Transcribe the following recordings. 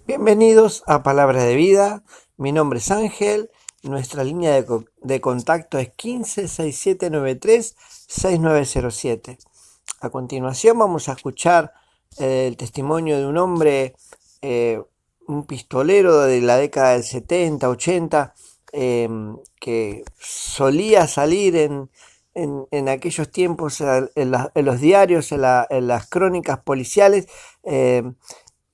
Bienvenidos a Palabra de Vida. Mi nombre es Ángel. Nuestra línea de contacto es 1567936907. A continuación vamos a escuchar el testimonio de un hombre, un pistolero de la década del 70, 80, que solía salir en aquellos tiempos en los diarios, en las crónicas policiales,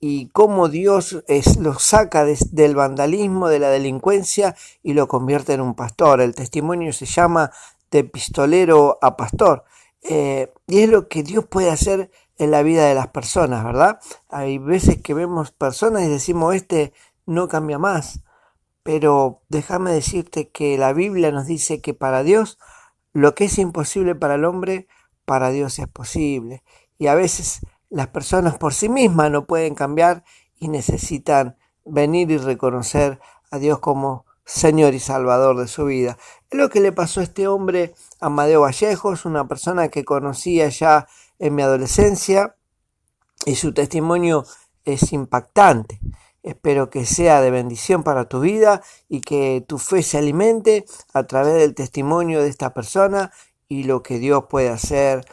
y cómo Dios lo saca del vandalismo, de la delincuencia, y lo convierte en un pastor. El testimonio se llama De pistolero a pastor, y es lo que Dios puede hacer en la vida de las personas, ¿verdad? Hay veces que vemos personas y decimos, este no cambia más, pero déjame decirte que la Biblia nos dice que para Dios lo que es imposible para el hombre, para Dios es posible. Y a veces las personas por sí mismas no pueden cambiar y necesitan venir y reconocer a Dios como Señor y Salvador de su vida. Es lo que le pasó a este hombre, Amadeo Vallejos, una persona que conocía ya en mi adolescencia, y su testimonio es impactante. Espero que sea de bendición para tu vida y que tu fe se alimente a través del testimonio de esta persona y lo que Dios puede hacer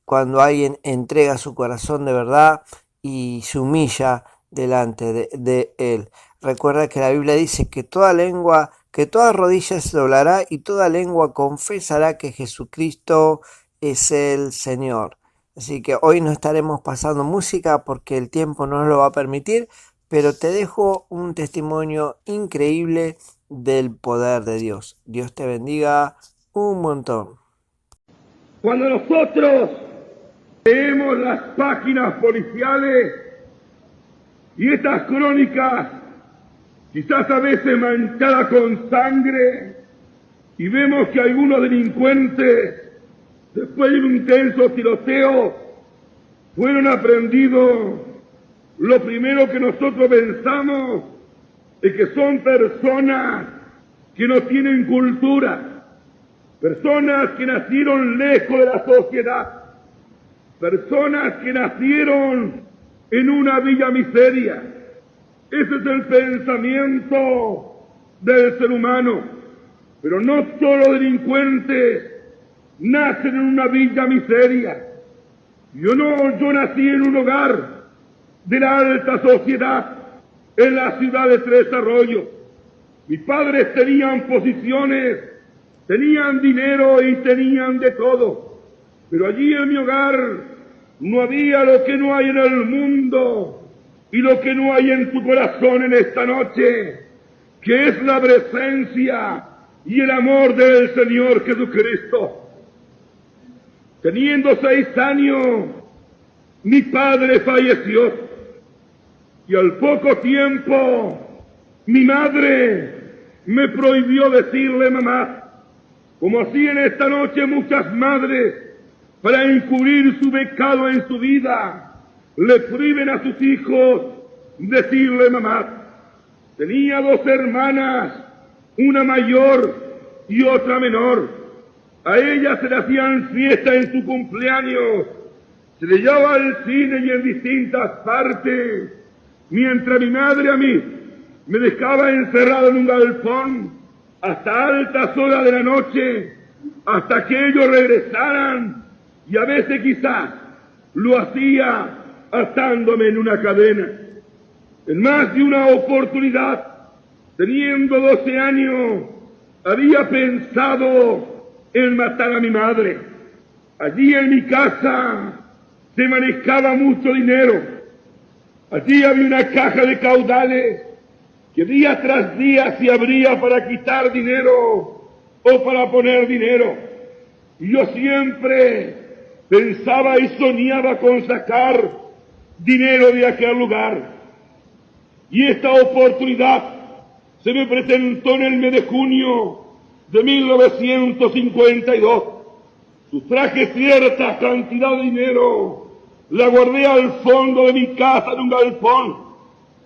cuando alguien entrega su corazón de verdad y se humilla delante de Él. Recuerda que la Biblia dice que toda rodilla se doblará y toda lengua confesará que Jesucristo es el Señor. Así que hoy no estaremos pasando música porque el tiempo no nos lo va a permitir, pero te dejo un testimonio increíble del poder de Dios. Dios te bendiga un montón. Cuando nosotros leemos las páginas policiales y estas crónicas, quizás a veces manchadas con sangre, y vemos que algunos delincuentes, después de un intenso tiroteo, fueron aprendidos, lo primero que nosotros pensamos es que son personas que no tienen cultura, personas que nacieron lejos de la sociedad, personas que nacieron en una villa miseria. Ese es el pensamiento del ser humano. Pero no solo delincuentes nacen en una villa miseria. Yo nací en un hogar de la alta sociedad en la ciudad de Tres Arroyos. Mis padres tenían posiciones, tenían dinero y tenían de todo. Pero allí en mi hogar no había lo que no hay en el mundo y lo que no hay en tu corazón en esta noche, que es la presencia y el amor del Señor Jesucristo. Teniendo 6 años, mi padre falleció. Y al poco tiempo, mi madre me prohibió decirle mamá, como hacían esta noche muchas madres, para encubrir su pecado en su vida, le prohíben a sus hijos decirle mamá. Tenía 2 hermanas, una mayor y otra menor. A ellas se le hacían fiestas en su cumpleaños, se le llevaba al cine y en distintas partes, mientras mi madre a mí me dejaba encerrado en un galpón hasta altas horas de la noche, hasta que ellos regresaran, y a veces quizás lo hacía atándome en una cadena. En más de una oportunidad, teniendo 12 años, había pensado en matar a mi madre. Allí en mi casa se manejaba mucho dinero. Allí había una caja de caudales que día tras día se abría para quitar dinero o para poner dinero. Y yo siempre pensaba y soñaba con sacar dinero de aquel lugar. Y esta oportunidad se me presentó en el mes de junio de 1952. Sustraje cierta cantidad de dinero, la guardé al fondo de mi casa en un galpón,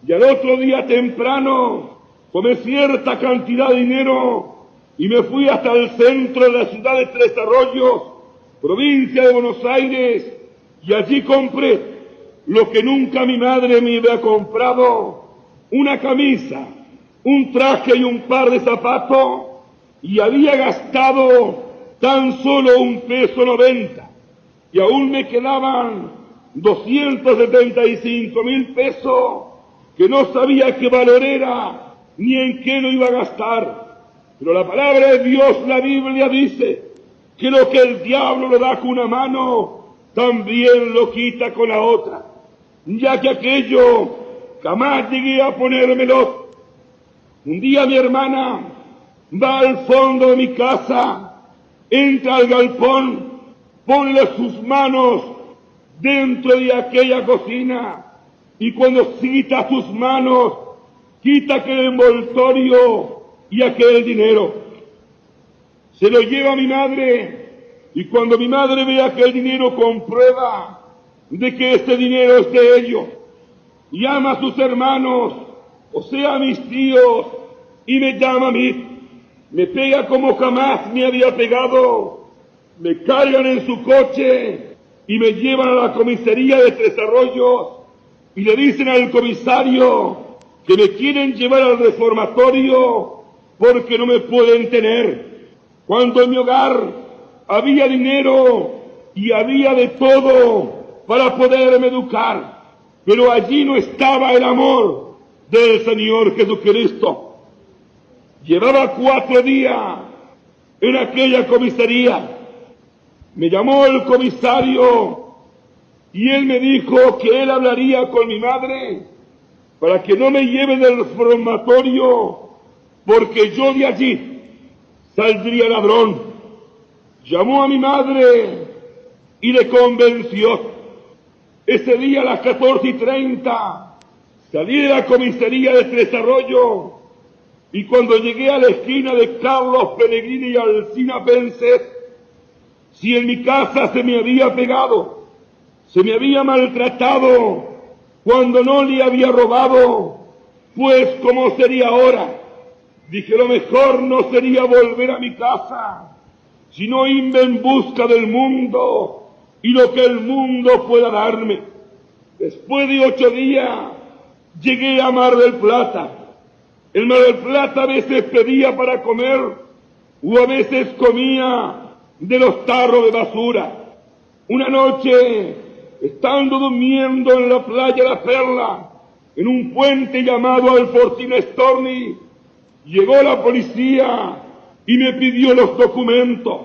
y al otro día temprano tomé cierta cantidad de dinero y me fui hasta el centro de la ciudad de Tres Arroyos, provincia de Buenos Aires, y allí compré lo que nunca mi madre me había comprado, una camisa, un traje y un par de zapatos, y había gastado tan solo $1.90, y aún me quedaban 275.000 pesos que no sabía qué valor era ni en qué lo iba a gastar. Pero la palabra de Dios, la Biblia, dice que lo que el diablo lo da con una mano, también lo quita con la otra, ya que aquello jamás llegué a ponérmelo. Un día mi hermana va al fondo de mi casa, entra al galpón, pone sus manos dentro de aquella cocina, y cuando quita sus manos, quita aquel envoltorio y aquel dinero. Se lo lleva a mi madre, y cuando mi madre ve aquel dinero, comprueba de que este dinero es de ellos. Llama a sus hermanos, o sea, a mis tíos, y me llama a mí. Me pega como jamás me había pegado. Me cargan en su coche y me llevan a la comisaría de Tres Arroyos y le dicen al comisario que me quieren llevar al reformatorio porque no me pueden tener. Cuando en mi hogar había dinero y había de todo para poderme educar, pero allí no estaba el amor del Señor Jesucristo. Llevaba 4 días en aquella comisaría. Me llamó el comisario y él me dijo que él hablaría con mi madre para que no me lleve del reformatorio, porque yo de allí saldría ladrón. Llamó a mi madre y le convenció. Ese día a las 14:30 salí de la comisaría de Tres Arroyos, y cuando llegué a la esquina de Carlos Pellegrini y Alsina, pensé, si en mi casa se me había pegado, se me había maltratado cuando no le había robado, pues ¿cómo sería ahora? Dije, lo mejor no sería volver a mi casa, sino irme en busca del mundo y lo que el mundo pueda darme. Después de 8 días, llegué a Mar del Plata. El Mar del Plata a veces pedía para comer, o a veces comía de los tarros de basura. Una noche, estando durmiendo en la playa La Perla, en un puente llamado Alfortina Storni, llegó la policía y me pidió los documentos.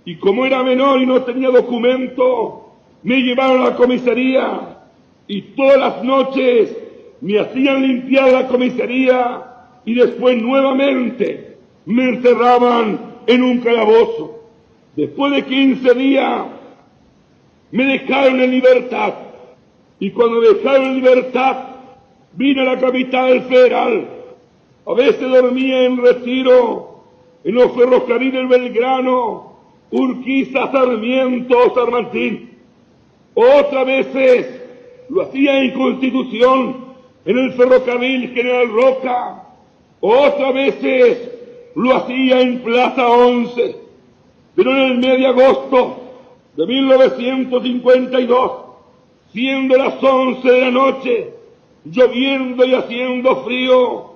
Y como era menor y no tenía documento, me llevaron a la comisaría y todas las noches me hacían limpiar la comisaría y después nuevamente me encerraban en un calabozo. Después de 15 días me dejaron en libertad, y cuando me dejaron en libertad vine a la capital federal. A veces dormía en Retiro, en los ferrocarriles Belgrano, Urquiza, Sarmiento, San Martín. Otras veces lo hacía en Constitución, en el ferrocarril General Roca. Otras veces lo hacía en Plaza 11. Pero en el mes de agosto de 1952, siendo las 11 de la noche, lloviendo y haciendo frío,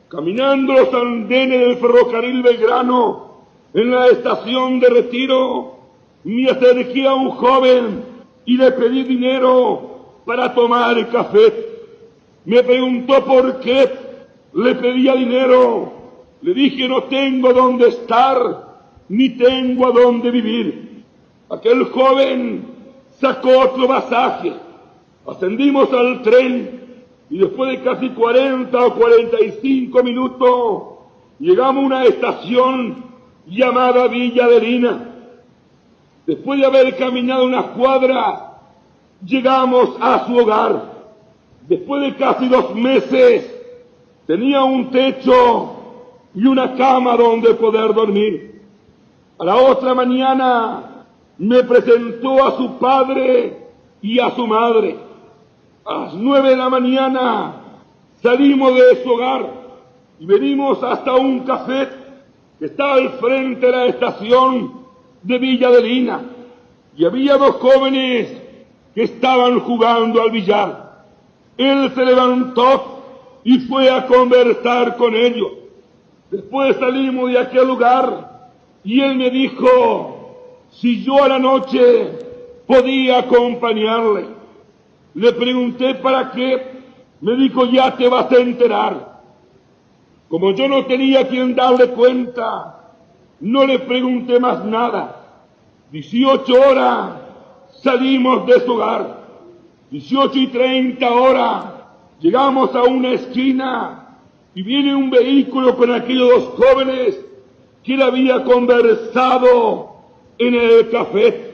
caminando los andenes del ferrocarril Belgrano, en la estación de Retiro, me acerqué a un joven y le pedí dinero para tomar café. Me preguntó por qué le pedía dinero. Le dije, no tengo dónde estar, ni tengo a dónde vivir. Aquel joven sacó otro pasaje. Ascendimos al tren y después de casi 40 o 45 minutos llegamos a una estación llamada Villa Adelina. Después de haber caminado unas cuadras, llegamos a su hogar. Después de casi 2 meses, tenía un techo y una cama donde poder dormir. A la otra mañana me presentó a su padre y a su madre. A las 9 de la mañana salimos de su hogar y venimos hasta un café que estaba al frente de la estación de Villa Adelina. Y había 2 jóvenes que estaban jugando al billar. Él se levantó y fue a conversar con ellos. Después salimos de aquel lugar y él me dijo si yo a la noche podía acompañarle. Le pregunté para qué. Me dijo, ya te vas a enterar. Como yo no tenía quien darle cuenta, no le pregunté más nada. 18 horas salimos de su hogar. 18:30 llegamos a una esquina y viene un vehículo con aquellos dos jóvenes que él había conversado en el café.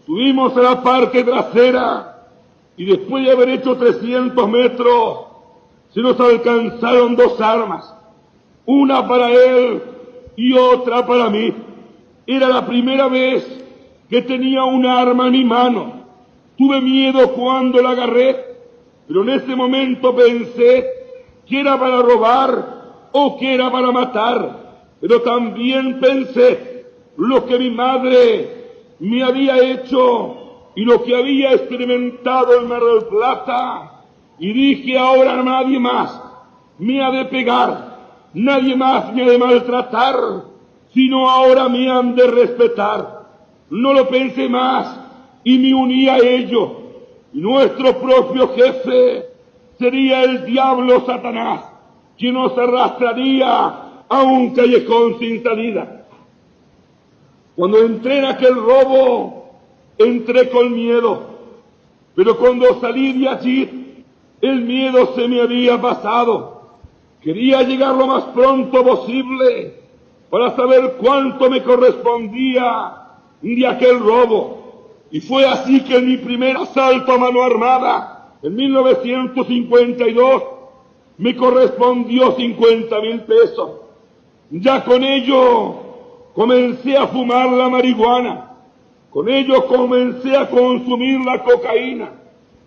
Subimos a la parte trasera y después de haber hecho 300 metros se nos alcanzaron dos armas, una para él y otra para mí. Era la primera vez que tenía un arma en mi mano. Tuve miedo cuando la agarré, pero en ese momento pensé que era para robar o que era para matar. Pero también pensé lo que mi madre me había hecho y lo que había experimentado en Mar del Plata. Y dije, ahora nadie más me ha de pegar, nadie más me ha de maltratar, sino ahora me han de respetar. No lo pensé más y me uní a ellos. Y nuestro propio jefe sería el diablo Satanás, quien nos arrastraría a un callejón sin salida. Cuando entré en aquel robo, entré con miedo, pero cuando salí de allí, el miedo se me había pasado. Quería llegar lo más pronto posible para saber cuánto me correspondía de aquel robo. Y fue así que en mi primer asalto a mano armada, en 1952, me correspondió 50,000 pesos. Ya con ello comencé a fumar la marihuana. Con ello comencé a consumir la cocaína,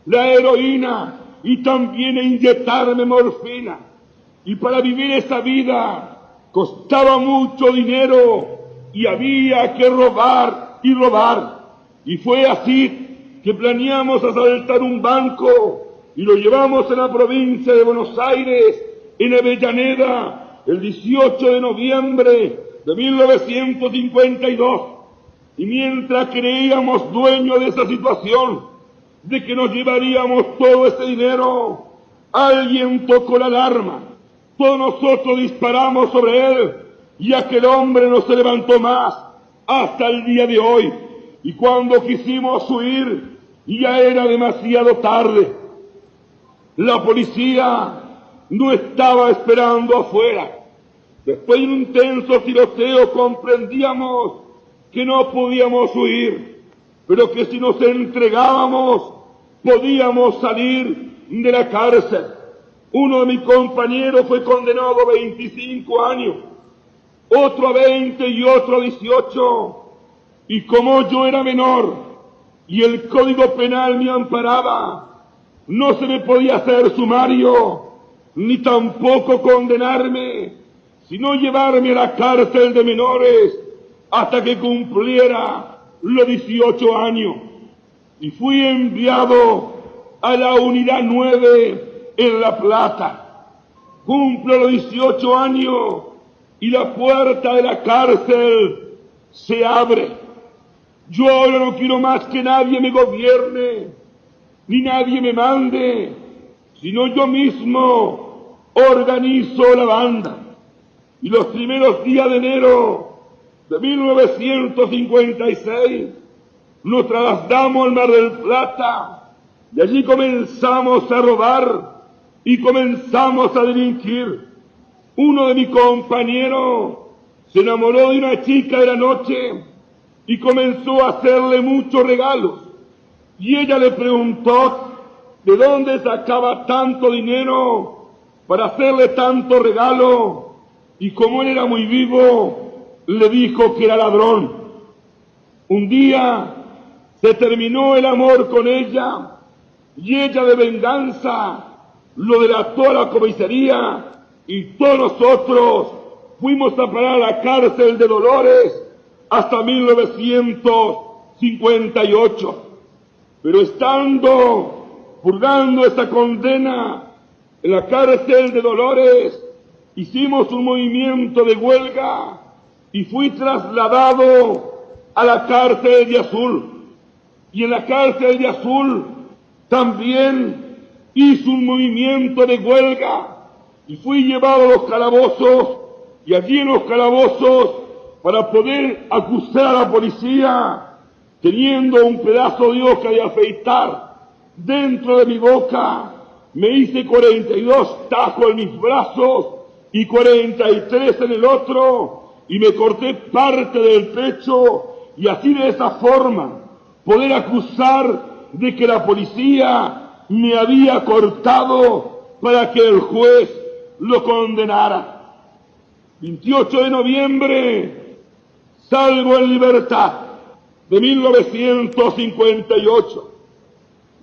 la heroína y también a inyectarme morfina. Y para vivir esa vida costaba mucho dinero y había que robar y robar. Y fue así que planeamos asaltar un banco y lo llevamos a la provincia de Buenos Aires, en Avellaneda, el 18 de noviembre de 1952. Y mientras creíamos dueños de esa situación, de que nos llevaríamos todo ese dinero, alguien tocó la alarma. Todos nosotros disparamos sobre él y aquel hombre no se levantó más hasta el día de hoy. Y cuando quisimos huir, ya era demasiado tarde. La policía no estaba esperando afuera. Después de un intenso tiroteo comprendíamos que no podíamos huir, pero que si nos entregábamos podíamos salir de la cárcel. Uno de mis compañeros fue condenado a 25 años, otro a 20 y otro a 18. Y como yo era menor y el Código Penal me amparaba, no se me podía hacer sumario, ni tampoco condenarme, sino llevarme a la cárcel de menores hasta que cumpliera los 18 años. Y fui enviado a la unidad 9 en La Plata. Cumplo los 18 años y la puerta de la cárcel se abre. Yo ahora no quiero más que nadie me gobierne, ni nadie me mande, sino yo mismo organizo la banda. Y los primeros días de enero de 1956 nos trasladamos al Mar del Plata y allí comenzamos a robar y comenzamos a delinquir. Uno de mis compañeros se enamoró de una chica de la noche y comenzó a hacerle muchos regalos. Y ella le preguntó de dónde sacaba tanto dinero para hacerle tanto regalo. Y como él era muy vivo, le dijo que era ladrón. Un día se terminó el amor con ella y ella de venganza lo delató a la comisaría y todos nosotros fuimos a parar a la cárcel de Dolores hasta 1958. Pero estando purgando esa condena, En la cárcel de Dolores hicimos un movimiento de huelga y fui trasladado a la cárcel de Azul. Y en la cárcel de Azul también hice un movimiento de huelga y fui llevado a los calabozos, y allí en los calabozos, para poder acusar a la policía, teniendo un pedazo de hoja de afeitar dentro de mi boca, me hice 42 tajos en mis brazos y 43 en el otro, y me corté parte del pecho, y así de esa forma poder acusar de que la policía me había cortado para que el juez lo condenara. 28 de noviembre, salgo en libertad de 1958.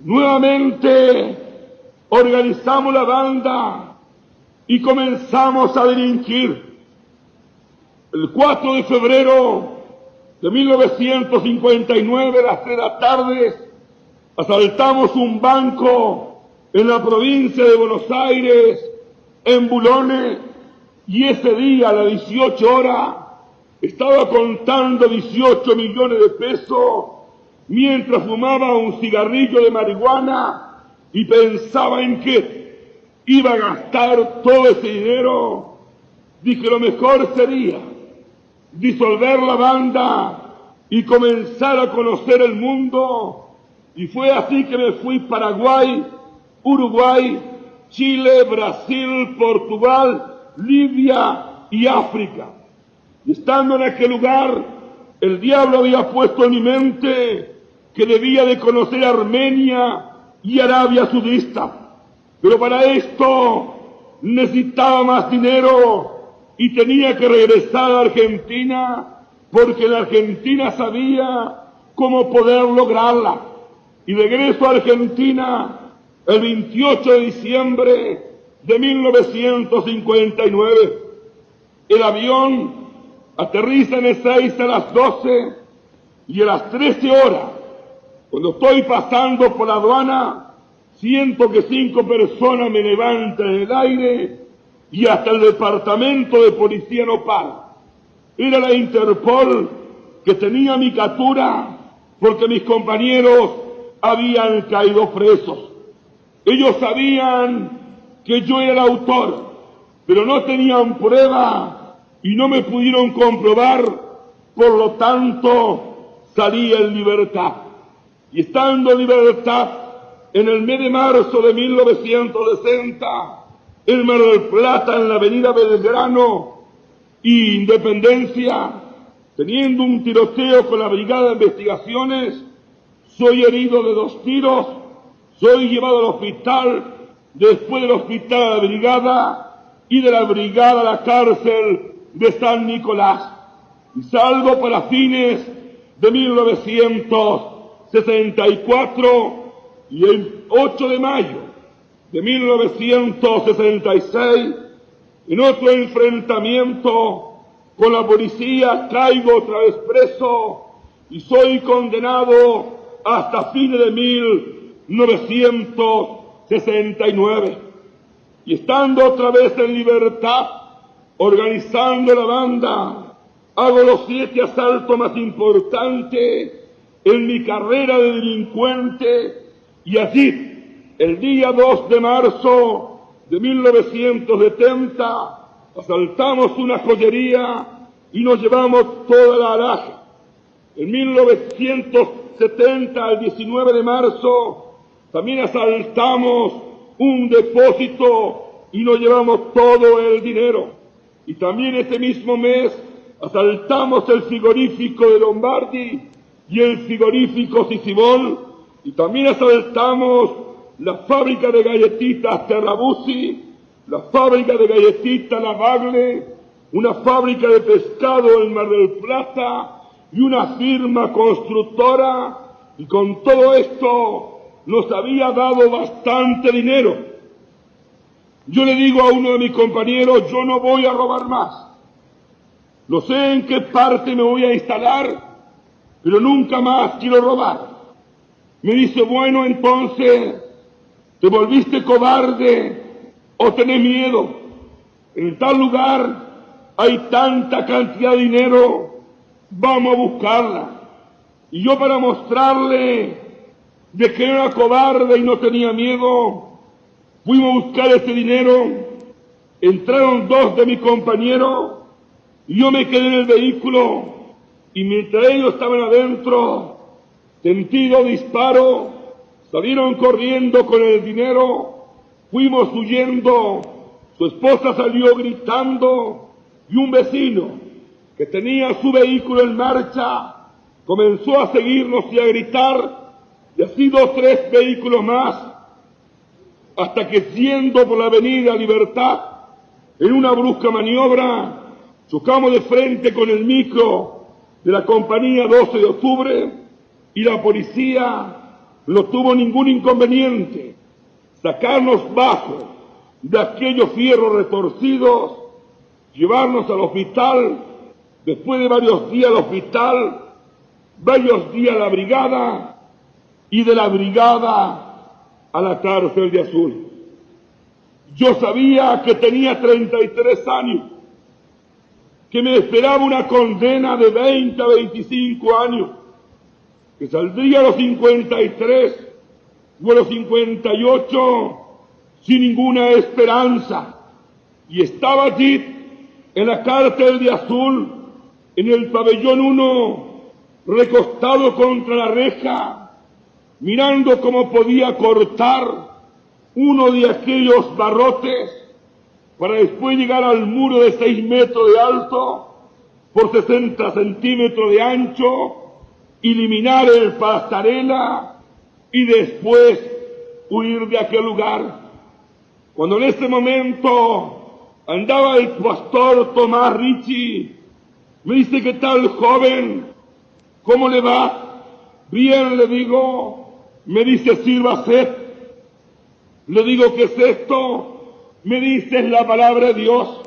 Nuevamente organizamos la banda y comenzamos a delinquir. El 4 de febrero de 1959, a las 3 de la tarde, asaltamos un banco en la provincia de Buenos Aires, en Boulogne, y ese día a las 18 horas estaba contando 18 millones de pesos mientras fumaba un cigarrillo de marihuana y pensaba en qué iba a gastar todo ese dinero. Dije, lo mejor sería disolver la banda y comenzar a conocer el mundo. Y fue así que me fui a Paraguay, Uruguay, Chile, Brasil, Portugal, Libia y África. Y estando en aquel lugar, el diablo había puesto en mi mente que debía de conocer Armenia y Arabia Saudita. Pero para esto necesitaba más dinero y tenía que regresar a Argentina, porque en Argentina sabía cómo poder lograrla. Y regreso a Argentina el 28 de diciembre de 1959. El avión aterriza en Ezeiza a las 12 y a las 13 horas, cuando estoy pasando por la aduana, siento que 5 personas me levantan en el aire y hasta el departamento de policía no para. Era la Interpol que tenía mi captura porque mis compañeros habían caído presos. Ellos sabían que yo era el autor, pero no tenían prueba y no me pudieron comprobar, por lo tanto salí en libertad. Y estando en libertad, en el mes de marzo de 1960, en Mar del Plata, en la avenida Belgrano y Independencia, teniendo un tiroteo con la Brigada de Investigaciones, soy herido de 2 tiros, soy llevado al hospital, después del hospital a la brigada y de la brigada a la cárcel de San Nicolás. Y salgo para fines de 1964 y el 8 de mayo de 1966, en otro enfrentamiento con la policía, caigo otra vez preso y soy condenado hasta fines de 1969. Y estando otra vez en libertad, organizando la banda, hago los 7 asaltos más importantes en mi carrera de delincuente, y allí, el día 2 de marzo de 1970, asaltamos una joyería y nos llevamos toda la alhaja. En 1970, el 19 de marzo, también asaltamos un depósito y nos llevamos todo el dinero. Y también ese mismo mes asaltamos el frigorífico de Lombardi y el frigorífico Sisibol, y también asaltamos la fábrica de galletitas Terrabuzzi, la fábrica de galletitas La Bagle, una fábrica de pescado en Mar del Plata y una firma constructora, y con todo esto nos había dado bastante dinero. Yo le digo a uno de mis compañeros, yo no voy a robar más. No sé en qué parte me voy a instalar, pero nunca más quiero robar. Me dice, bueno, entonces te volviste cobarde o tenés miedo. En tal lugar hay tanta cantidad de dinero, vamos a buscarla. Y yo, para mostrarle de que era cobarde y no tenía miedo, fuimos a buscar ese dinero. Entraron dos de mis compañeros y yo me quedé en el vehículo, y mientras ellos estaban adentro, sentí dos disparos, salieron corriendo con el dinero, fuimos huyendo, su esposa salió gritando, y un vecino que tenía su vehículo en marcha comenzó a seguirnos y a gritar, y así 2 o 3 vehículos más, hasta que, yendo por la avenida Libertad, en una brusca maniobra, chocamos de frente con el micro de la compañía 12 de octubre, y la policía no tuvo ningún inconveniente sacarnos bajo de aquellos fierros retorcidos, llevarnos al hospital, después de varios días al hospital, varios días a la brigada, y de la brigada a la cárcel de Azul. Yo sabía que tenía 33 años, que me esperaba una condena de 20 a 25 años, que saldría a los 53 o a los 58 sin ninguna esperanza. Y estaba allí, en la cárcel de Azul, en el pabellón 1, recostado contra la reja, mirando cómo podía cortar uno de aquellos barrotes para después llegar al muro de 6 metros de alto por 60 centímetros de ancho, eliminar el pasarela y después huir de aquel lugar. Cuando en ese momento andaba el pastor Tomás Ricci, me dice: ¿qué tal, joven? ¿Cómo le va? Bien, le digo. Me dice: sírvase. Le digo: ¿qué es esto? Me dice: es la palabra de Dios.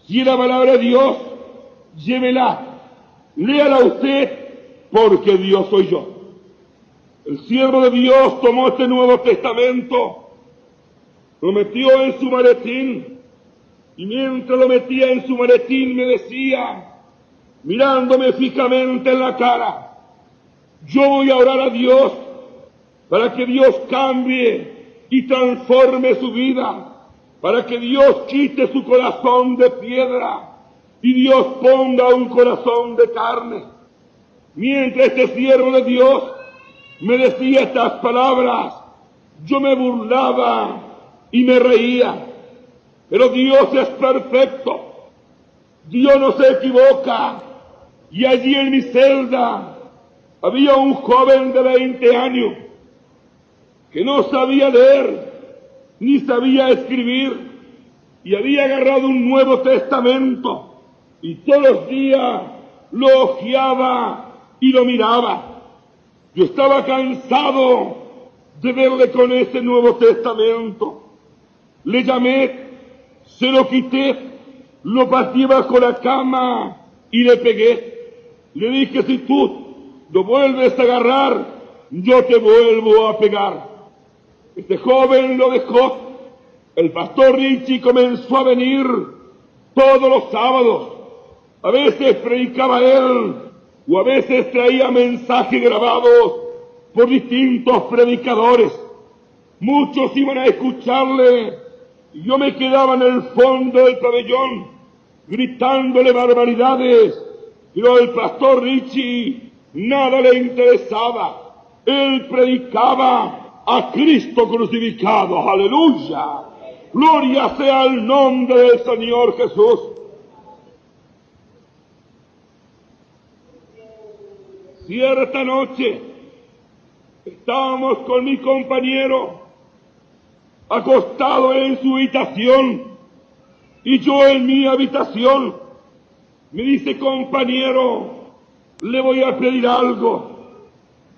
Si es la palabra de Dios, llévela, léala usted, porque Dios soy yo. El siervo de Dios tomó este Nuevo Testamento, lo metió en su maletín, y mientras lo metía en su maletín me decía, mirándome fijamente en la cara: yo voy a orar a Dios para que Dios cambie y transforme su vida, para que Dios quite su corazón de piedra y Dios ponga un corazón de carne. Mientras este siervo de Dios me decía estas palabras, yo me burlaba y me reía. Pero Dios es perfecto, Dios no se equivoca. Y allí en mi celda había un joven de 20 años que no sabía leer ni sabía escribir, y había agarrado un Nuevo Testamento y todos los días lo hojeaba y lo miraba. Yo estaba cansado de verle con ese Nuevo Testamento. Le llamé, se lo quité, lo pateé bajo la cama y le pegué. Le dije: si tú lo vuelves a agarrar, yo te vuelvo a pegar. Este joven lo dejó. El pastor Ricci comenzó a venir todos los sábados. A veces predicaba él, o a veces traía mensajes grabados por distintos predicadores. Muchos iban a escucharle, y yo me quedaba en el fondo del pabellón, gritándole barbaridades, pero al pastor Ricci nada le interesaba. Él predicaba a Cristo crucificado. ¡Aleluya! Gloria sea al nombre del Señor Jesús. Cierta noche estábamos con mi compañero acostado en su habitación y yo en mi habitación. Me dice: compañero, le voy a pedir algo.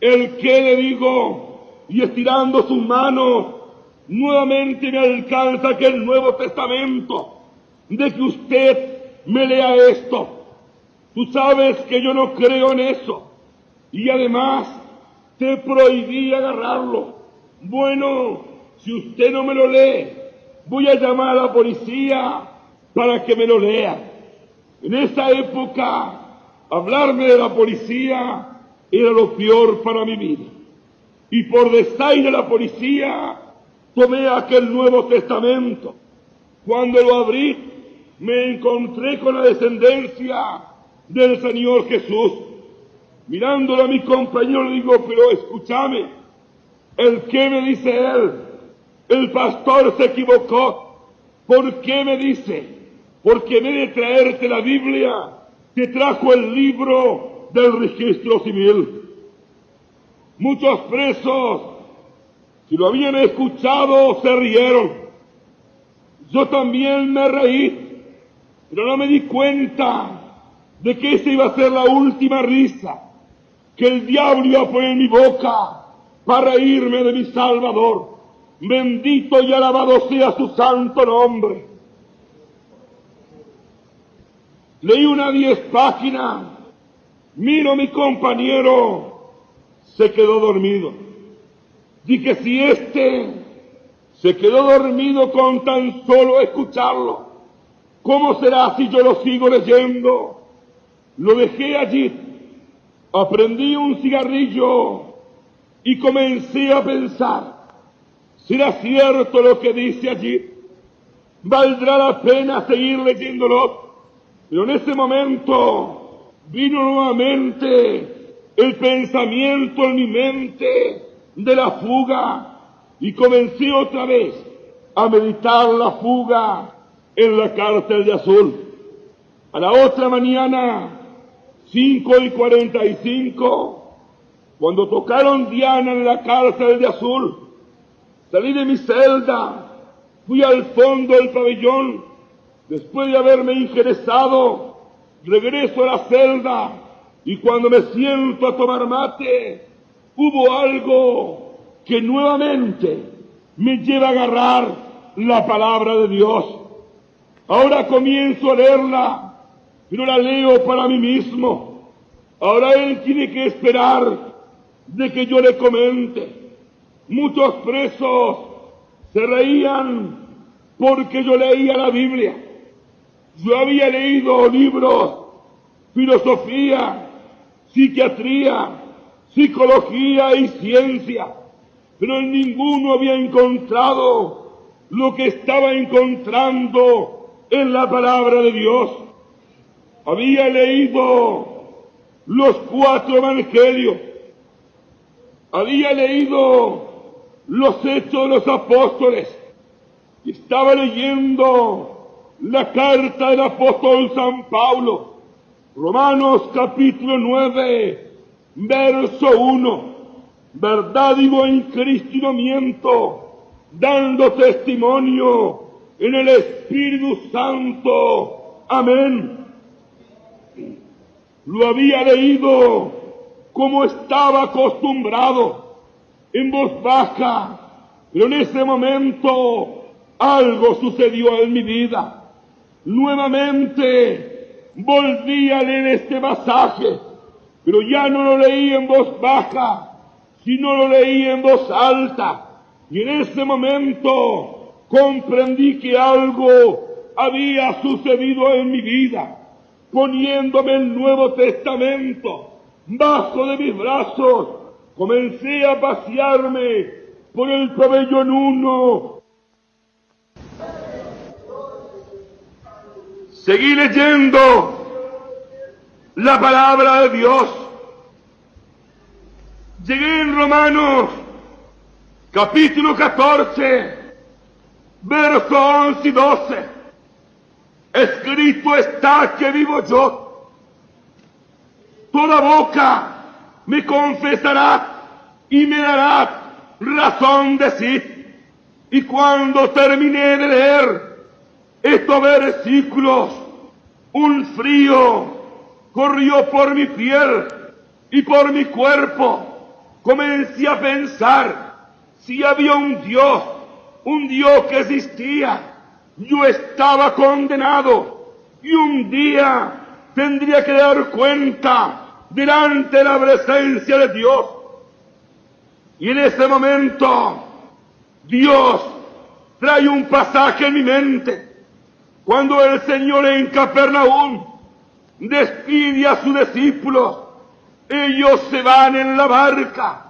¿El qué? Le digo, y estirando sus manos, nuevamente me alcanza aquel Nuevo Testamento, de que usted me lea esto. Tú sabes que yo no creo en eso, y además te prohibí agarrarlo. Bueno, si usted no me lo lee, voy a llamar a la policía para que me lo lea. En esa época, hablarme de la policía era lo peor para mi vida. Y por desaire de la policía, tomé aquel Nuevo Testamento. Cuando lo abrí, me encontré con la descendencia del Señor Jesús. Mirándolo a mi compañero le digo, pero escúchame, ¿el qué me dice él? El pastor se equivocó. ¿Por qué me dice? Porque en vez de traerte la Biblia, te trajo el libro del registro civil. Muchos presos, si lo habían escuchado, se rieron. Yo también me reí, pero no me di cuenta de que esa iba a ser la última risa que el diablo iba a poner en mi boca para reírme de mi Salvador. Bendito y alabado sea su santo nombre. Leí unas 10 páginas, miro a mi compañero, se quedó dormido. Dije, si se quedó dormido con tan solo escucharlo, ¿cómo será si yo lo sigo leyendo? Lo dejé allí, aprendí un cigarrillo y comencé a pensar, ¿será cierto lo que dice allí? ¿Valdrá la pena seguir leyéndolo? Pero en ese momento vino nuevamente el pensamiento en mi mente de la fuga y comencé otra vez a meditar la fuga en la cárcel de Azul. A la otra mañana, 5:45, cuando tocaron Diana en la cárcel de Azul, salí de mi celda, fui al fondo del pabellón. Después de haberme ingresado, regreso a la celda y cuando me siento a tomar mate, hubo algo que nuevamente me lleva a agarrar la palabra de Dios. Ahora comienzo a leerla, pero la leo para mí mismo. Ahora él tiene que esperar de que yo le comente. Muchos presos se reían porque yo leía la Biblia. Yo había leído libros, filosofía, psiquiatría, psicología y ciencia, pero en ninguno había encontrado lo que estaba encontrando en la palabra de Dios. Había leído los 4 evangelios, había leído los Hechos de los Apóstoles, y estaba leyendo la carta del apóstol San Pablo, Romanos capítulo 9, verso 1. Verdad digo en Cristo y no miento, dando testimonio en el Espíritu Santo. Amén. Lo había leído como estaba acostumbrado, en voz baja, pero en ese momento algo sucedió en mi vida. Nuevamente volví a leer este pasaje, pero ya no lo leí en voz baja, sino lo leí en voz alta. Y en ese momento comprendí que algo había sucedido en mi vida, poniéndome el Nuevo Testamento bajo de mis brazos. Comencé a pasearme por el pabellón 1. Seguí leyendo la palabra de Dios. Llegué en Romanos, capítulo 14, versos 11 y 12. Escrito está que vivo yo. Toda boca me confesará y me dará razón de sí. Y cuando terminé de leer estos versículos, un frío corrió por mi piel y por mi cuerpo. Comencé a pensar si había un Dios que existía. Yo estaba condenado y un día tendría que dar cuenta delante de la presencia de Dios. Y en ese momento Dios trae un pasaje en mi mente. Cuando el Señor en Capernaum despide a sus discípulos, ellos se van en la barca,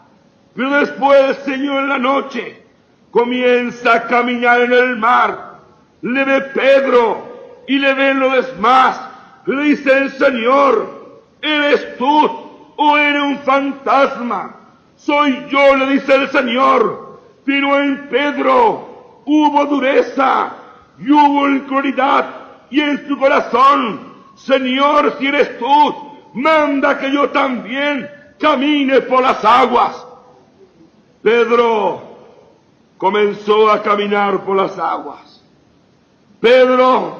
pero después el Señor en la noche comienza a caminar en el mar. Le ve Pedro y le ven los demás. Le dicen: Señor, ¿eres tú o eres un fantasma? Soy yo, le dice el Señor. Pero en Pedro hubo dureza y hubo incredulidad, y en su corazón: Señor, si eres tú, manda que yo también camine por las aguas. Pedro comenzó a caminar por las aguas. Pedro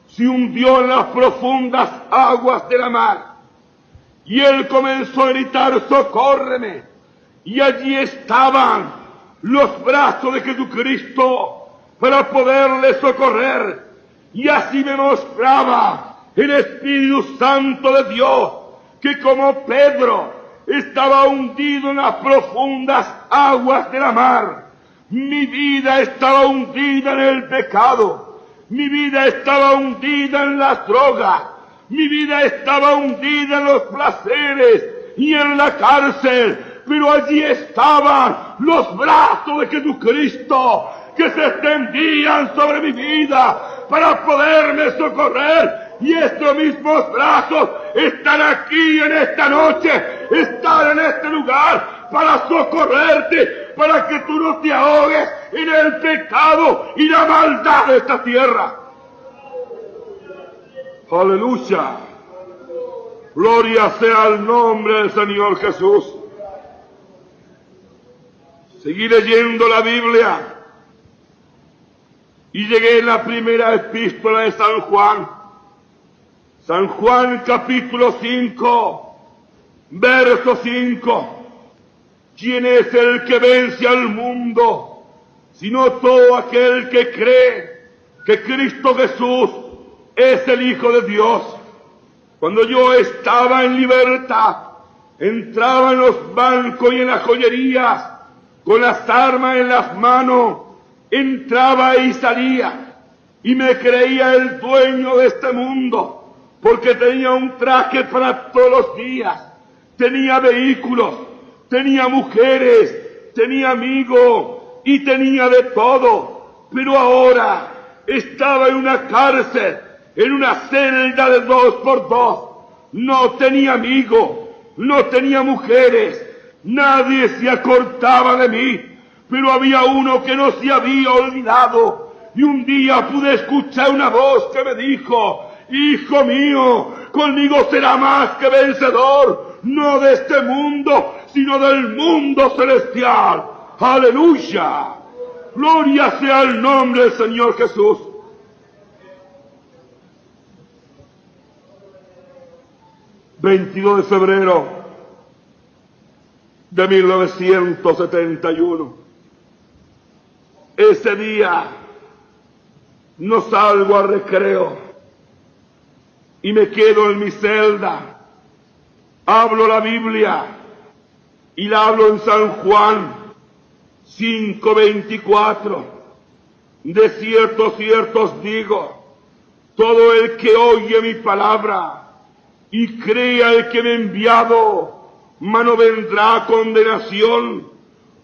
se hundió en las profundas aguas de la mar, y él comenzó a gritar: socórreme. Y allí estaban los brazos de Jesucristo para poderle socorrer. Y así me mostraba el Espíritu Santo de Dios que como Pedro estaba hundido en las profundas aguas de la mar, mi vida estaba hundida en el pecado, mi vida estaba hundida en las drogas, mi vida estaba hundida en los placeres y en la cárcel. Pero allí estaban los brazos de Jesucristo que se extendían sobre mi vida para poderme socorrer. Y estos mismos brazos están aquí en esta noche, están en este lugar para socorrerte, para que tú no te ahogues en el pecado y la maldad de esta tierra. Aleluya. Gloria sea al nombre del Señor Jesús. Seguí leyendo la Biblia y llegué a la primera epístola de San Juan. San Juan capítulo 5, verso 5. ¿Quién es el que vence al mundo? Sino todo aquel que cree que Cristo Jesús es el Hijo de Dios. Cuando yo estaba en libertad, entraba en los bancos y en las joyerías, con las armas en las manos, entraba y salía, y me creía el dueño de este mundo, porque tenía un traje para todos los días, tenía vehículos, tenía mujeres, tenía amigos, y tenía de todo. Pero ahora estaba en una cárcel, en una celda de 2x2, no tenía amigos, no tenía mujeres, nadie se acordaba de mí, pero había uno que no se había olvidado. Y un día pude escuchar una voz que me dijo: hijo mío, conmigo será más que vencedor, no de este mundo, sino del mundo celestial. Aleluya. Gloria sea el nombre del Señor Jesús. ...22 de febrero... de 1971. Ese día no salgo al recreo y me quedo en mi celda. Hablo la Biblia y la hablo en San Juan 5:24. De cierto, cierto os digo, todo el que oye mi palabra y crea el que me ha enviado, no vendrá condenación,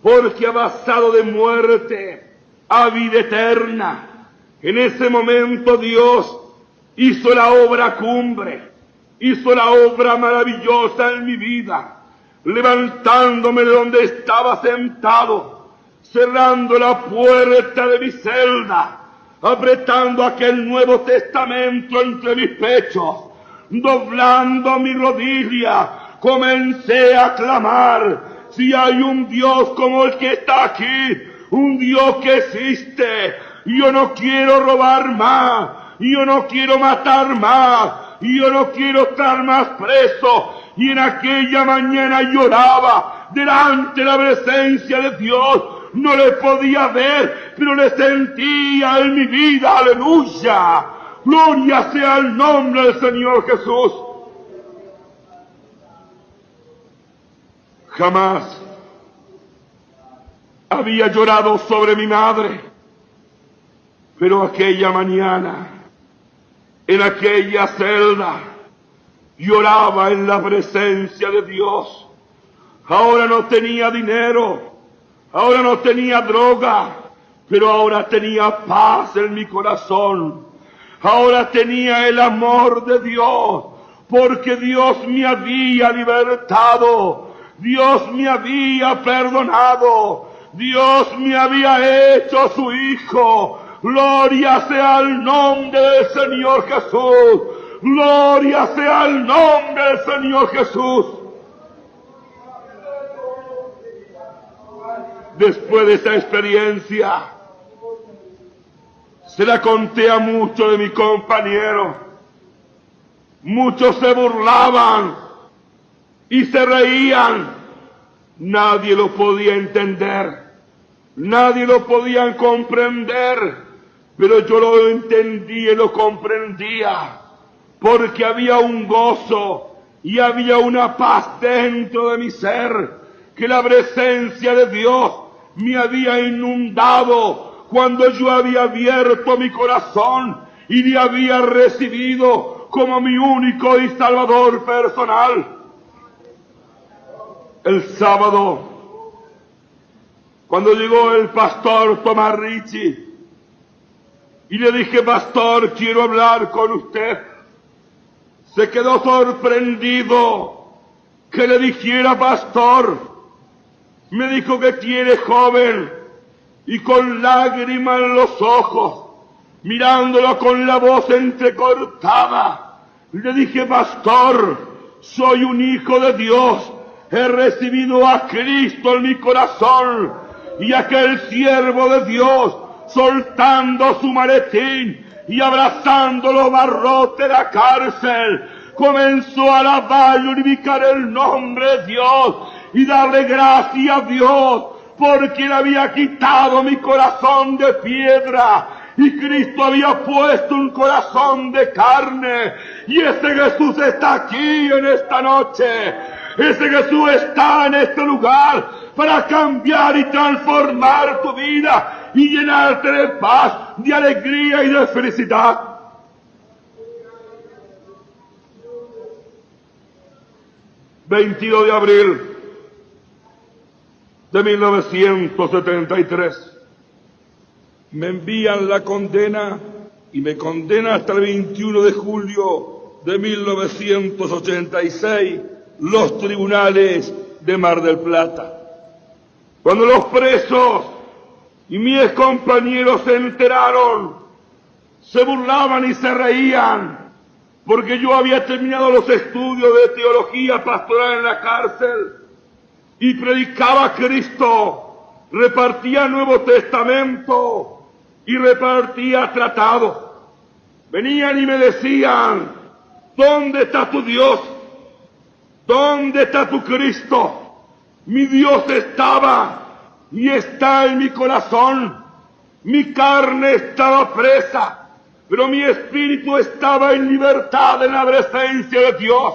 porque ha pasado de muerte a vida eterna. En ese momento Dios hizo la obra cumbre, hizo la obra maravillosa en mi vida, levantándome de donde estaba sentado, cerrando la puerta de mi celda, apretando aquel Nuevo Testamento entre mis pechos, doblando mi rodilla, comencé a clamar: si hay un Dios como el que está aquí, un Dios que existe, yo no quiero robar más, yo no quiero matar más, yo no quiero estar más preso. Y en aquella mañana lloraba delante de la presencia de Dios. No le podía ver, pero le sentía en mi vida. Aleluya. Gloria sea el nombre del Señor Jesús. Jamás había llorado sobre mi madre, Pero aquella mañana, en aquella celda, lloraba en la presencia de Dios. Ahora no tenía dinero, ahora no tenía droga, pero ahora tenía paz en mi corazón. Ahora tenía el amor de Dios, porque Dios me había libertado, Dios me había perdonado, Dios me había hecho su hijo. Gloria sea el nombre del Señor Jesús. Gloria sea el nombre del Señor Jesús. Después de esa experiencia, se la conté a muchos de mis compañeros. Muchos se burlaban y se reían. Nadie lo podía entender. Nadie lo podía comprender. Pero yo lo entendí y lo comprendía. Porque había un gozo y había una paz dentro de mi ser. Que la presencia de Dios me había inundado cuando yo había abierto mi corazón y le había recibido como mi único y salvador personal. El sábado, cuando llegó el pastor Tomás Ricci, y le dije: pastor, quiero hablar con usted, se quedó sorprendido que le dijera pastor. Me dijo: que tiene, joven, y con lágrimas en los ojos, mirándolo con la voz entrecortada, le dije: pastor, soy un hijo de Dios, he recibido a Cristo en mi corazón. Y aquel siervo de Dios, soltando su maletín y abrazando los barrotes de la cárcel, comenzó a alabar y glorificar el nombre de Dios y darle gracias a Dios, porque le había quitado mi corazón de piedra y Cristo había puesto un corazón de carne. Y ese Jesús está aquí en esta noche. Ese Jesús está en este lugar para cambiar y transformar tu vida y llenarte de paz, de alegría y de felicidad. ...22 de abril de 1973... me envían la condena y me condena hasta el 21 de julio de 1986 los tribunales de Mar del Plata. Cuando los presos y mis compañeros se enteraron, se burlaban y se reían, porque yo había terminado los estudios de teología pastoral en la cárcel y predicaba a Cristo, repartía Nuevo Testamento y repartía tratados. Venían y me decían: ¿dónde está tu Dios? ¿Dónde está tu Cristo? Mi Dios estaba y está en mi corazón. Mi carne estaba presa, pero mi espíritu estaba en libertad en la presencia de Dios.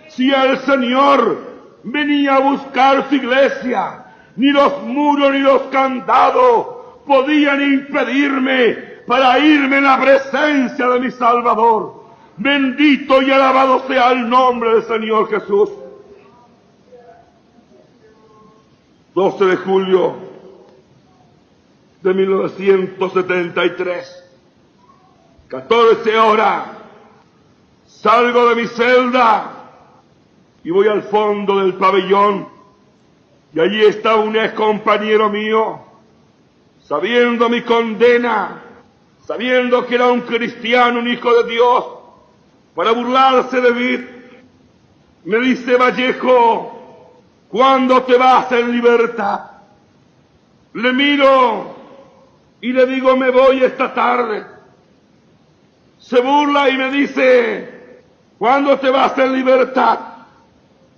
Si el Señor venía a buscar su iglesia, ni los muros ni los candados podían impedirme para irme en la presencia de mi Salvador. Bendito y alabado sea el nombre del Señor Jesús. 12 de julio de 1973, 14 horas, salgo de mi celda y voy al fondo del pabellón, y allí está un ex compañero mío, sabiendo mi condena, sabiendo que era un cristiano, un hijo de Dios, para burlarse de mí, me dice: Vallejo, ¿cuándo te vas en libertad? Le miro y le digo: me voy esta tarde. Se burla y me dice: ¿cuándo te vas en libertad?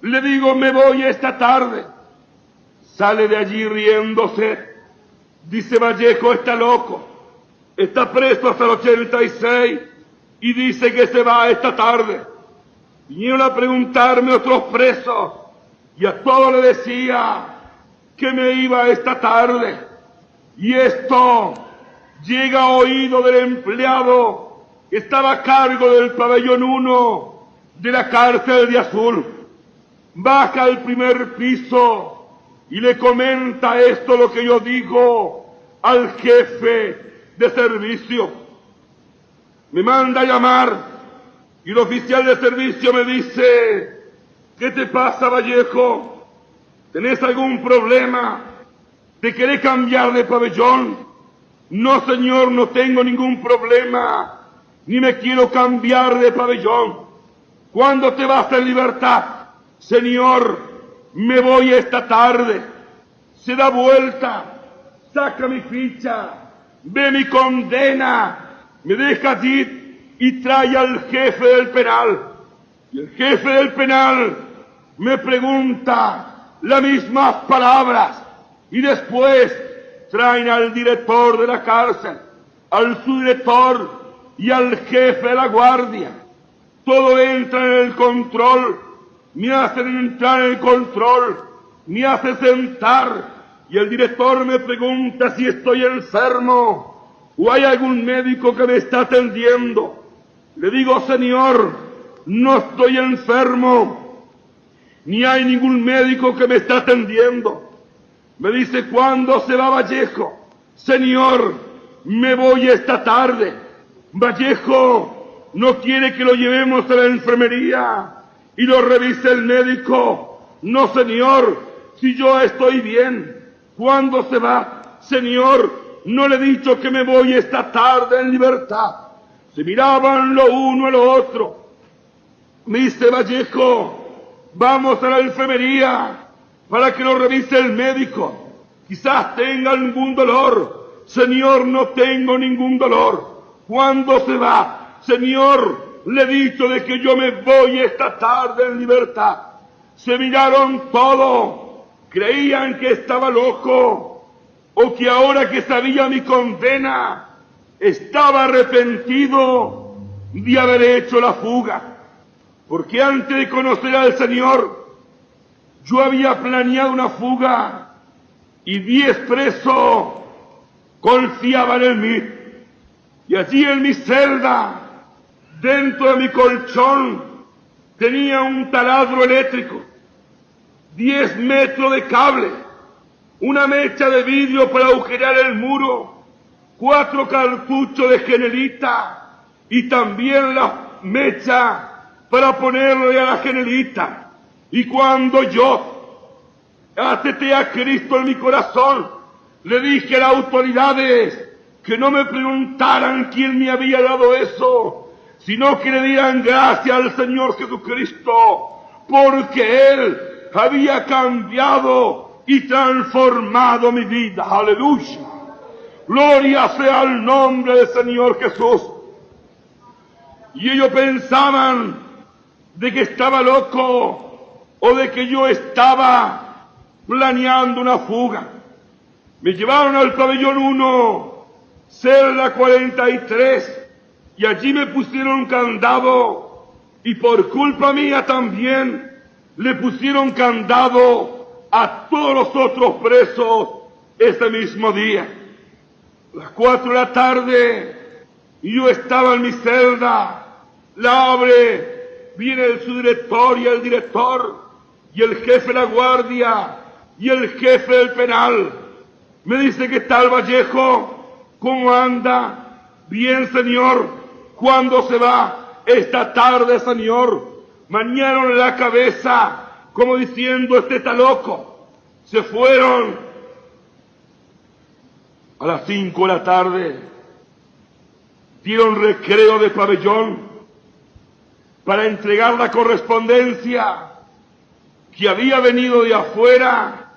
Le digo: me voy esta tarde. Sale de allí riéndose. Dice: Vallejo está loco, está preso hasta el 86 y dice que se va esta tarde. Vinieron a preguntarme otros presos y a todos le decía que me iba esta tarde. Y esto llega a oído del empleado que estaba a cargo del pabellón 1 de la cárcel de Azul. Baja al primer piso y le comenta esto lo que yo digo al jefe de servicio. Me manda a llamar y el oficial de servicio me dice: ¿qué te pasa, Vallejo? ¿Tenés algún problema? ¿Te querés cambiar de pabellón? No, señor, no tengo ningún problema, ni me quiero cambiar de pabellón. ¿Cuándo te vas en libertad? Señor, me voy esta tarde. Se da vuelta, saca mi ficha, ve mi condena, me deja allí y trae al jefe del penal. Y el jefe del penal me pregunta las mismas palabras y después traen al director de la cárcel, al subdirector y al jefe de la guardia. Todo entra en el control, me hacen entrar en el control, me hace sentar y el director me pregunta si estoy enfermo o hay algún médico que me está atendiendo. Le digo: señor, no estoy enfermo, ni hay ningún médico que me está atendiendo. Me dice: ¿cuándo se va Vallejo? Señor, me voy esta tarde. Vallejo no quiere que lo llevemos a la enfermería y lo revise el médico. No, señor, si yo estoy bien. ¿Cuándo se va? Señor, no le he dicho que me voy esta tarde en libertad. Se miraban lo uno a lo otro. Me dice: Vallejo, vamos a la enfermería para que lo revise el médico. Quizás tenga algún dolor. Señor, no tengo ningún dolor. ¿Cuándo se va? Señor, le he dicho de que yo me voy esta tarde en libertad. Se miraron todo. Creían que estaba loco o que ahora que sabía mi condena estaba arrepentido de haber hecho la fuga. Porque antes de conocer al Señor, yo había planeado una fuga y 10 presos confiaban en mí. Y allí en mi celda, dentro de mi colchón, tenía un taladro eléctrico, 10 metros de cable, una mecha de vidrio para agujerear el muro, 4 cartuchos de Genelita y también la mecha para ponerle a la Genelita. Y cuando yo acepté a Cristo en mi corazón, le dije a las autoridades que no me preguntaran quién me había dado eso, sino que le dieran gracias al Señor Jesucristo, porque Él había cambiado y transformado mi vida. Aleluya. Gloria sea al nombre del Señor Jesús. Y ellos pensaban de que estaba loco o de que yo estaba planeando una fuga. Me llevaron al pabellón 1, celda 43, y allí me pusieron un candado, y por culpa mía también le pusieron candado a todos los otros presos ese mismo día. A las 4 de la tarde, y yo estaba en mi celda, la abre, viene el subdirector y el director, y el jefe de la guardia, y el jefe del penal. Me dice: ¿qué tal, Vallejo? ¿Cómo anda? Bien, señor. ¿Cuándo se va? Esta tarde, señor. Mañana en la cabeza, como diciendo: este está loco. Se fueron. A las 5 de la tarde, dieron recreo de pabellón para entregar la correspondencia que había venido de afuera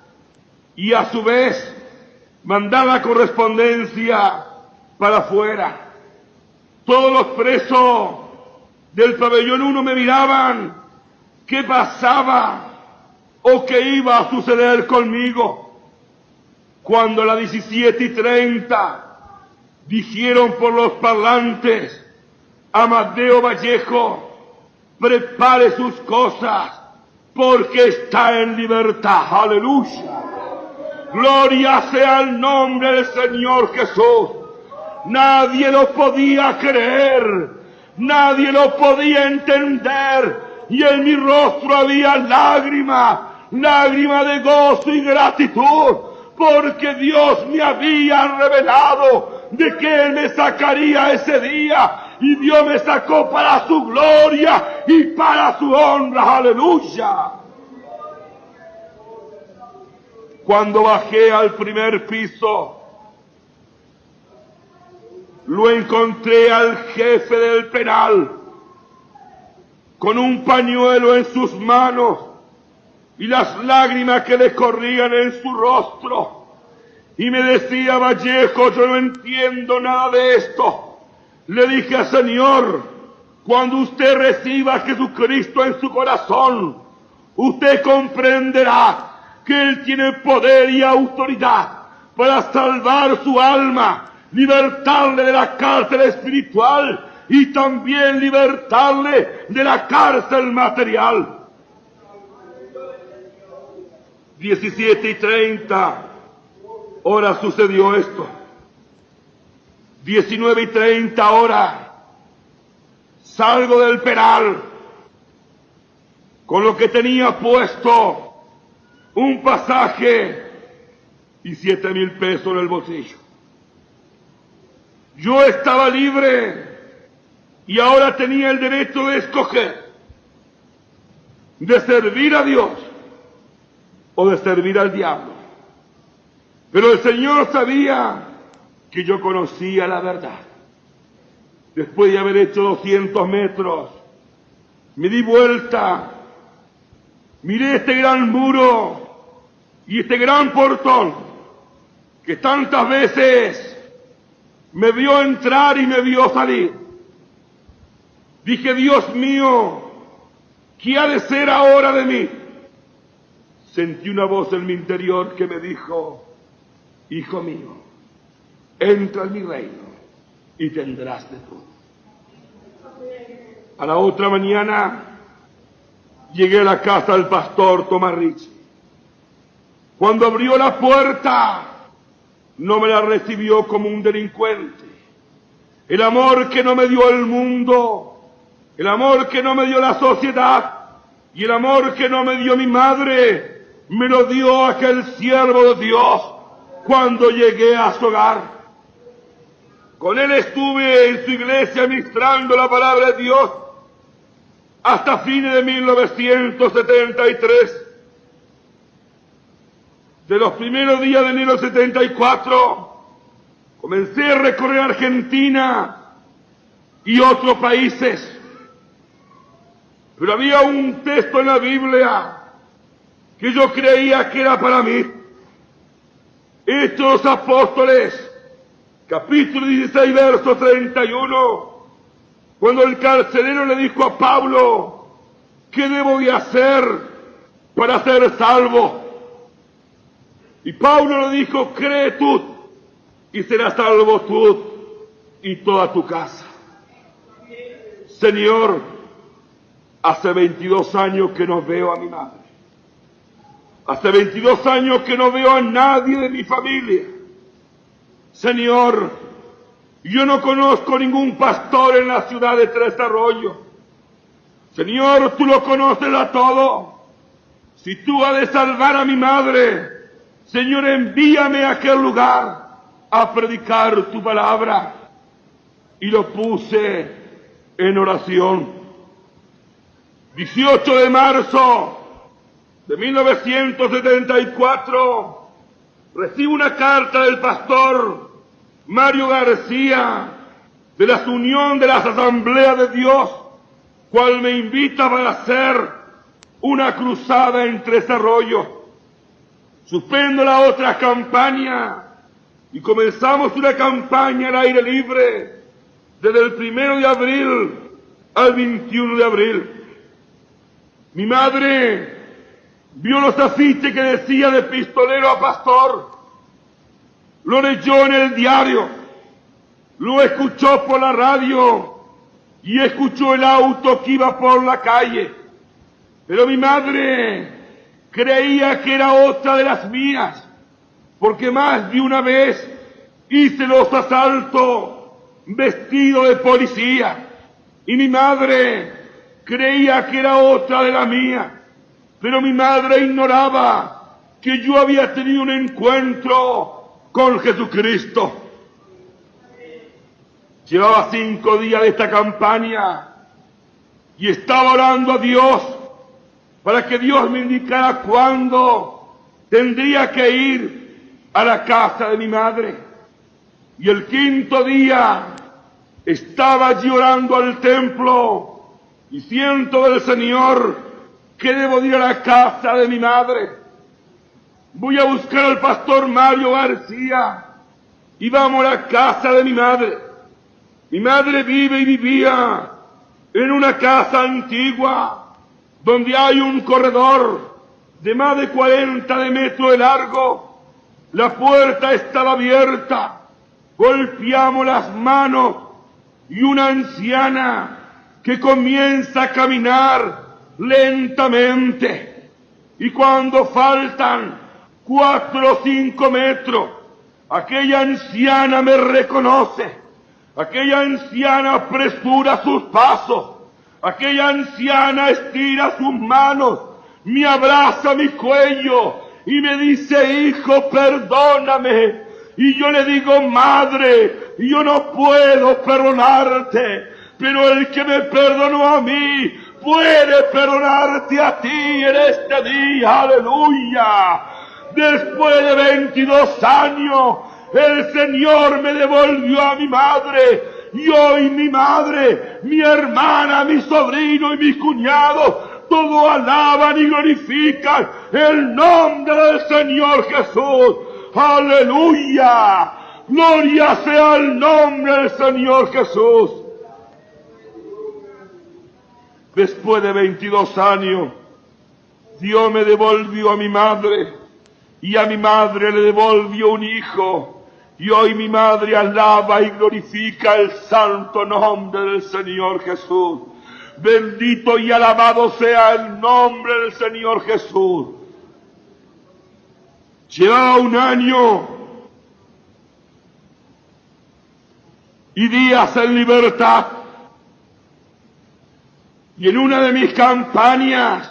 y a su vez mandar la correspondencia para afuera. Todos los presos del pabellón 1 me miraban qué pasaba o qué iba a suceder conmigo. Cuando a las 17:30 dijeron por los parlantes: Amadeo Vallejo, prepare sus cosas porque está en libertad. Aleluya. Gloria sea el nombre del Señor Jesús. Nadie lo podía creer, nadie lo podía entender, y en mi rostro había lágrimas de gozo y gratitud, porque Dios me había revelado de que Él me sacaría ese día, y Dios me sacó para su gloria y para su honra. ¡Aleluya! Cuando bajé al primer piso, lo encontré al jefe del penal con un pañuelo en sus manos y las lágrimas que le corrían en su rostro, y me decía: Vallejo, yo no entiendo nada de esto. Le dije: Señor, cuando usted reciba a Jesucristo en su corazón, usted comprenderá que Él tiene poder y autoridad para salvar su alma, libertarle de la cárcel espiritual y también libertarle de la cárcel material. 17:30 horas sucedió esto. 19:30 horas salgo del penal con lo que tenía puesto, un pasaje y 7,000 pesos en el bolsillo. Yo estaba libre y ahora tenía el derecho de escoger, de servir a Dios o de servir al diablo. Pero el Señor sabía que yo conocía la verdad. Después de haber hecho 200 metros, me di vuelta, miré este gran muro y este gran portón que tantas veces me vio entrar y me vio salir. Dije: Dios mío, ¿qué ha de ser ahora de mí? Sentí una voz en mi interior que me dijo: hijo mío, entra en mi reino y tendrás de todo. A la otra mañana llegué a la casa del pastor Tomás Ricci. Cuando abrió la puerta, no me la recibió como un delincuente. El amor que no me dio el mundo, el amor que no me dio la sociedad y el amor que no me dio mi madre, me lo dio aquel siervo de Dios cuando llegué a su hogar. Con él estuve en su iglesia ministrando la palabra de Dios hasta fines de 1973. De los primeros días de enero 74, comencé a recorrer Argentina y otros países. Pero había un texto en la Biblia que yo creía que era para mí. Hechos de los Apóstoles, capítulo 16, verso 31, cuando el carcelero le dijo a Pablo: ¿qué debo de hacer para ser salvo? Y Pablo le dijo: cree tú y serás salvo tú y toda tu casa. Señor, hace 22 años que no veo a mi madre. Hace 22 años que no veo a nadie de mi familia. Señor, yo no conozco ningún pastor en la ciudad de Tres Arroyos. Señor, tú lo conoces a todo. Si tú has de salvar a mi madre, Señor, envíame a aquel lugar a predicar tu palabra. Y lo puse en oración. 18 de marzo de 1974, recibo una carta del pastor Mario García de la Unión de las Asambleas de Dios, cual me invita para hacer una cruzada en Tres Arroyos. Suspendo la otra campaña y comenzamos una campaña al aire libre desde el 1 de abril al 21 de abril. Mi madre vio los afiches que decía de pistolero a pastor, lo leyó en el diario, lo escuchó por la radio y escuchó el auto que iba por la calle. Pero mi madre creía que era otra de las mías, porque más de una vez hice los asaltos vestido de policía y mi madre creía que era otra de la mía, pero mi madre ignoraba que yo había tenido un encuentro con Jesucristo. Llevaba 5 días de esta campaña y estaba orando a Dios para que Dios me indicara cuándo tendría que ir a la casa de mi madre. Y el 5.º día estaba allí orando al templo y siento del Señor que debo ir a la casa de mi madre. Voy a buscar al pastor Mario García y vamos a la casa de mi madre. Mi madre vive y vivía en una casa antigua donde hay un corredor de más de 40 metros de largo. La puerta estaba abierta. Golpeamos las manos y una anciana que comienza a caminar lentamente. Y cuando faltan 4 o 5 metros, aquella anciana me reconoce. Aquella anciana apresura sus pasos. Aquella anciana estira sus manos, me abraza mi cuello y me dice: hijo, perdóname. Y yo le digo: madre, yo no puedo perdonarte, pero el que me perdonó a mí puede perdonarte a ti en este día. Aleluya. Después de 22 años, el Señor me devolvió a mi madre, y hoy mi madre, mi hermana, mi sobrino y mis cuñados, todos alaban y glorifican el nombre del Señor Jesús. ¡Aleluya! ¡Gloria sea el nombre del Señor Jesús! Después de 22 años, Dios me devolvió a mi madre, y a mi madre le devolvió un hijo. Y hoy mi madre alaba y glorifica el santo nombre del Señor Jesús. Bendito y alabado sea el nombre del Señor Jesús. Llevaba 1 año y días en libertad. Y en una de mis campañas,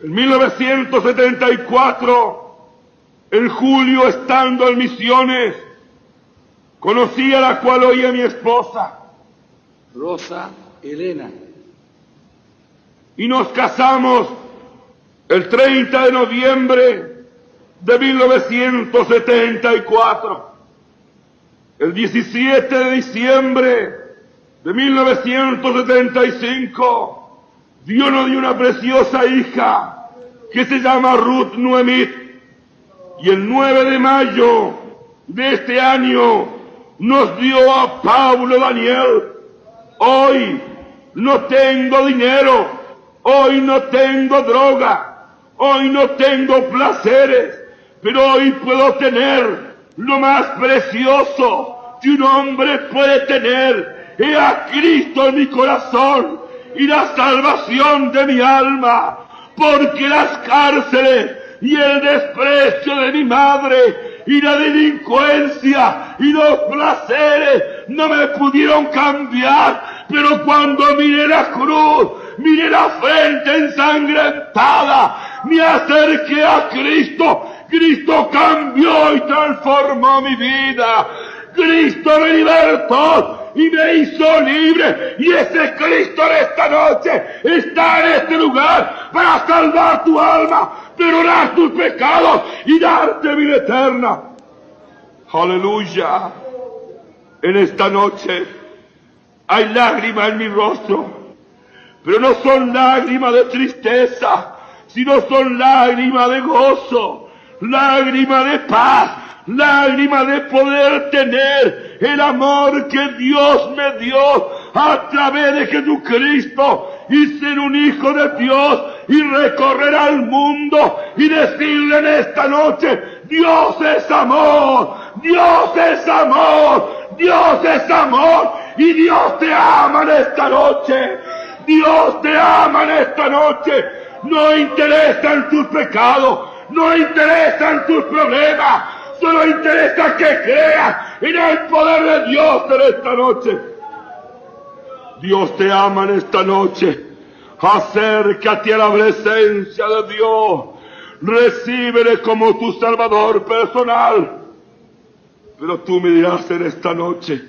en 1974, en julio, estando en Misiones, conocí a la cual hoy es mi esposa, Rosa Elena. Y nos casamos el 30 de noviembre de 1974. El 17 de diciembre de 1975, Dios nos dio una preciosa hija que se llama Ruth Noemí. Y el 9 de mayo de este año nos dio a Pablo Daniel. Hoy no tengo dinero, hoy no tengo droga, hoy no tengo placeres, pero hoy puedo tener lo más precioso que un hombre puede tener. He a Cristo en mi corazón y la salvación de mi alma, porque las cárceles y el desprecio de mi madre y la delincuencia y los placeres no me pudieron cambiar, pero cuando miré la cruz, miré la frente ensangrentada, me acerqué a Cristo. Cristo cambió y transformó mi vida. Cristo me libertó y me hizo libre, y ese Cristo en esta noche está en este lugar para salvar tu alma, perdonar tus pecados y darte vida eterna. Aleluya. En esta noche hay lágrimas en mi rostro, pero no son lágrimas de tristeza, sino son lágrimas de gozo, lágrimas de paz, lágrimas de poder tener el amor que Dios me dio a través de Jesucristo y ser un hijo de Dios y recorrer al mundo y decirle en esta noche: Dios es amor, Dios es amor, Dios es amor, y Dios te ama en esta noche. Dios te ama en esta noche. No interesan tus pecados, no interesan tus problemas, Solo interesa que creas en el poder de Dios en esta noche. Dios te ama en esta noche. Acércate a la presencia de Dios. Recíbele como tu Salvador personal. Pero tú me dirás en esta noche: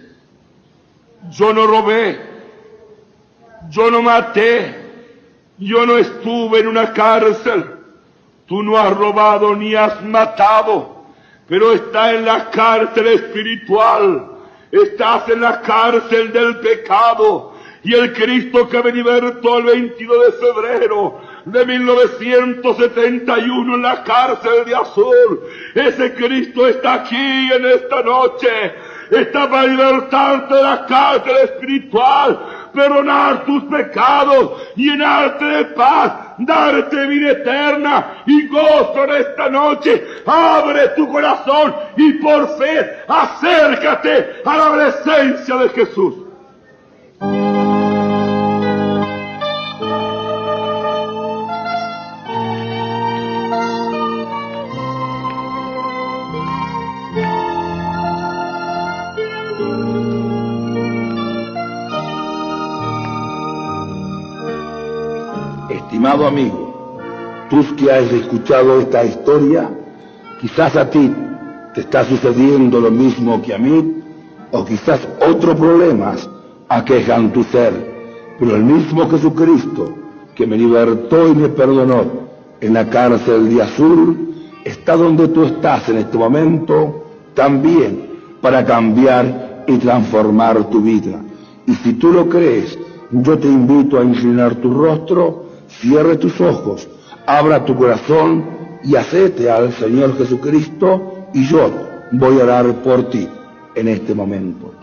yo no robé, yo no maté, yo no estuve en una cárcel. Tú no has robado ni has matado, pero estás en la cárcel espiritual. Estás en la cárcel del pecado. Y el Cristo que me libertó el 22 de febrero de 1971 en la cárcel de Azul, ese Cristo está aquí en esta noche. Está para libertarte de la cárcel espiritual, perdonar tus pecados, llenarte de paz, darte vida eterna y gozo en esta noche. Abre tu corazón y por fe acércate a la presencia de Jesús. Estimado amigo, tú que has escuchado esta historia, quizás a ti te está sucediendo lo mismo que a mí, o quizás otros problemas aquejan tu ser, pero el mismo Jesucristo que me libertó y me perdonó en la cárcel de Azul, está donde tú estás en este momento, también para cambiar y transformar tu vida. Y si tú lo crees, yo te invito a inclinar tu rostro, cierre tus ojos, abra tu corazón y acércate al Señor Jesucristo, y yo voy a orar por ti en este momento.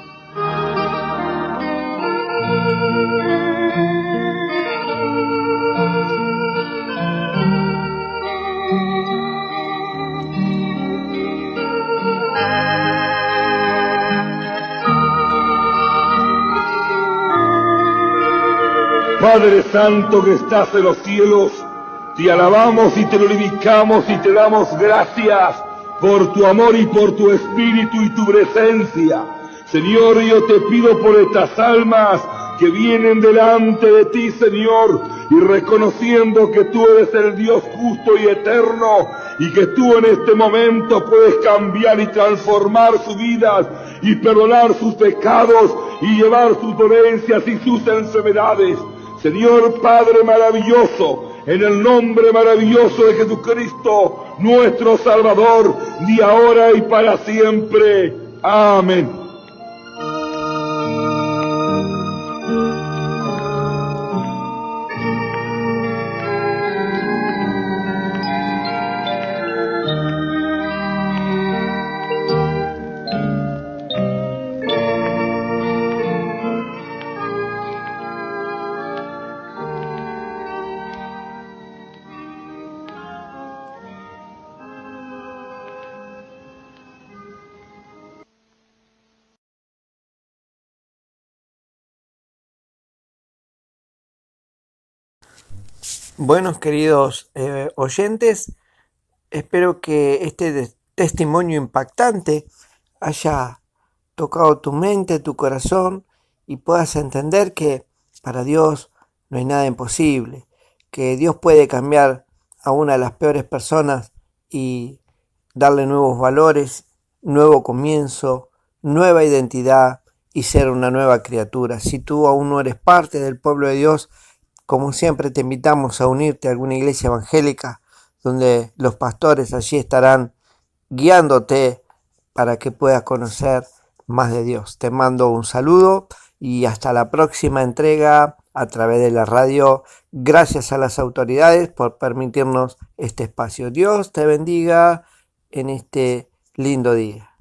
Padre Santo que estás en los cielos, te alabamos y te glorificamos y te damos gracias por tu amor y por tu espíritu y tu presencia. Señor, yo te pido por estas almas que vienen delante de ti, Señor, y reconociendo que tú eres el Dios justo y eterno, y que tú en este momento puedes cambiar y transformar sus vidas, y perdonar sus pecados, y llevar sus dolencias y sus enfermedades. Señor Padre maravilloso, en el nombre maravilloso de Jesucristo, nuestro Salvador, de ahora y para siempre. Amén. Buenos queridos oyentes, espero que este testimonio impactante haya tocado tu mente, tu corazón, y puedas entender que para Dios no hay nada imposible, que Dios puede cambiar a una de las peores personas y darle nuevos valores, nuevo comienzo, nueva identidad y ser una nueva criatura. Si tú aún no eres parte del pueblo de Dios, como siempre te invitamos a unirte a alguna iglesia evangélica donde los pastores allí estarán guiándote para que puedas conocer más de Dios. Te mando un saludo y hasta la próxima entrega a través de la radio. Gracias a las autoridades por permitirnos este espacio. Dios te bendiga en este lindo día.